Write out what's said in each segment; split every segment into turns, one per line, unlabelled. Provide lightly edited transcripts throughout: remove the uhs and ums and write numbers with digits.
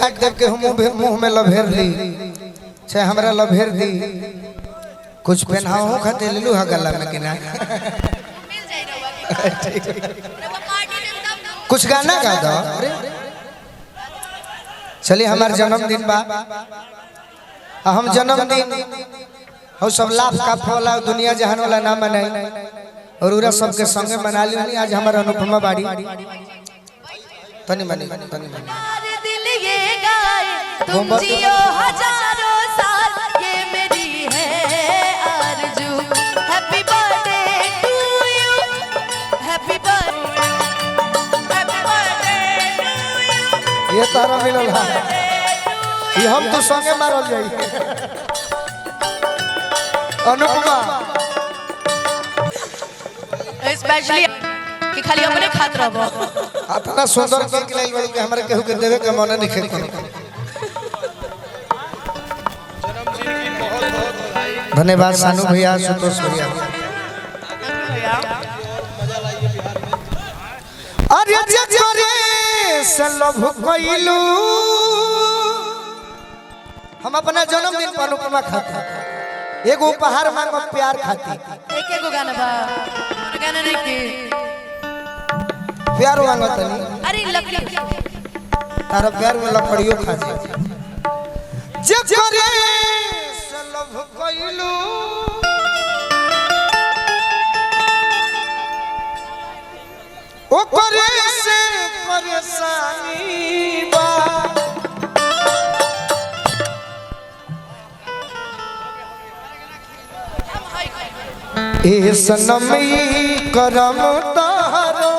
काट देव के मुंह में लभेर ली चाहे हमरा लभेर दी कुछ पहनाओ खाते ले लू गला में कि ना कुछ गाना गा दो। चलिए हमारे जन्मदिन बा हम जन्मदिन हम सब लाभ का फला दुनिया जहान वाला ना मनाई और उरा सबके संगे मना ली। आज हमारे अनुपमा बाड़ी तनी मनी
दिल ये गाए तुम जियो हजारों साल ये मेरी है आरज़ू। Happy birthday to you happy birthday to you.
ये तारा मिलल है ये हम तो संगे मारल जाई अनुपमा
स्पेशली कि खाली अपने खात रहबो
इतना सुंदर केक लाइल बड़ी के हमरा केहू के देवे के मन नहीं खेत धन्यवाद सानू भैया संतोष भैया। अरे जजरे से लभ कइलू हम अपना जन्मदिन पर अनुपमा खाती एगो उपहार मांगो प्यार खाती
एक एगो गाना बा गाना नहीं के
प्यार मांगो तनी
अरे लकड़ी
तारा प्यार में लकड़ियों खा जाए जजरे से लभ कइलू ओकरे से परेशानी बा ए सनम करम तारो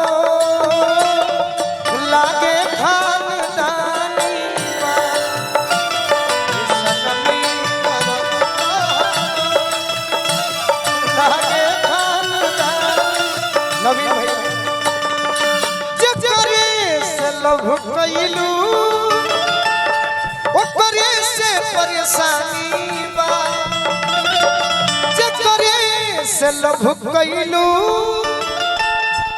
लागे खानदानी बा ए सनम करम तारो लागे खानदानी नवीन भैया जकरे से लभ कइलू ओकरे से परेशानी बा से लभ कइलू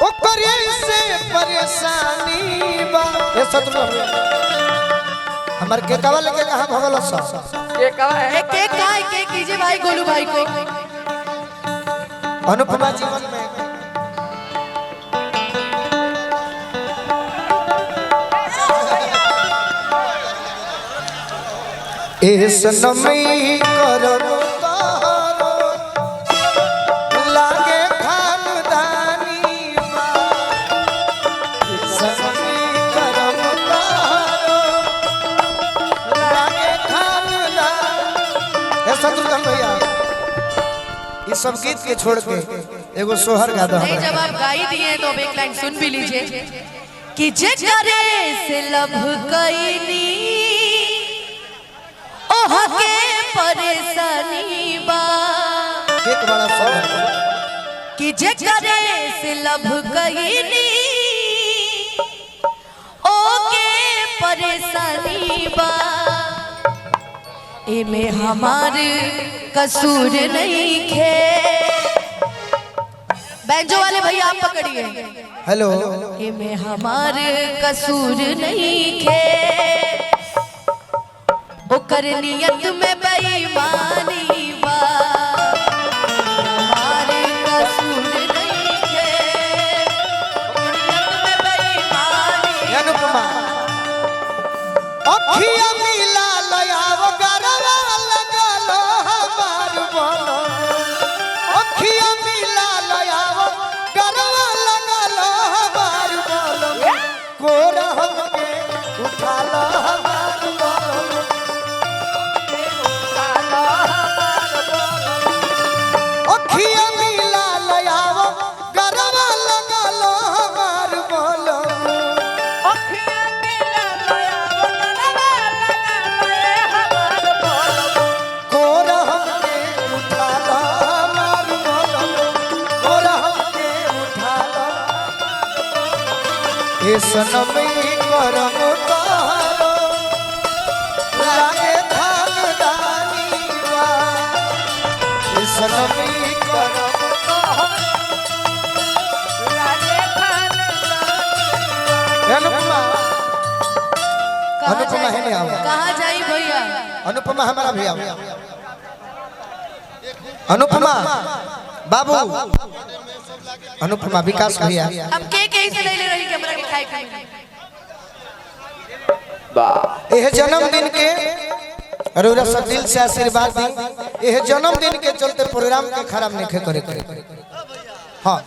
ओकरे से परेशानी बा। ए शत्रु हमर के कवल के कहां भगल स
के कवा है के काय के कीजिए भाई गोलू भाई को
अनुपमा जीवन में ए सनम करम भैया इस सब गीत के छोड़ के एगो सोहर गा दो।
नहीं जब आप गाई दिए तो अब एक लाइन सुन भी लीजिए कि जकरे से लभ कइनी ओह के परेशानी बा
एक बड़ा सोहर
कि जकरे से लभ कइनी ओ के परेशानी बा एमे हमार कसूर नहीं खे। बैंजो वाले भैया आप पकड़िए
हेलो
एमे हमार कसूर नहीं खे ओकर नियत में बेईमानी बा हमार कसूर नहीं खे नियत में बेईमानी
अनुपमा अखिया मिला लयाव गरवा लगलो हमार बोलो अखिया मिला लयाव गरवा लगलो हमार बोलो कोरा हमके उठा लो हमार बोलो अखिया मिला लयाव गरवा लगलो हमार बोलो सनम करम तारो लागे खानदानी बा सनम करम तारो लागे खानदानी। अनुपमा अनुपमा है आओ
कहाँ जाई भैया?
अनुपमा हमारा भी आओ अनुपमा बाबू अनुपमा विकास भैया
हम के से ले ले रही कैमरा के खाई खाई
यह जन्मदिन के अरोरा सब दिल से आशीर्वाद दी। यह जन्मदिन के चलते प्रोग्राम के खराब नहीं करे। हाँ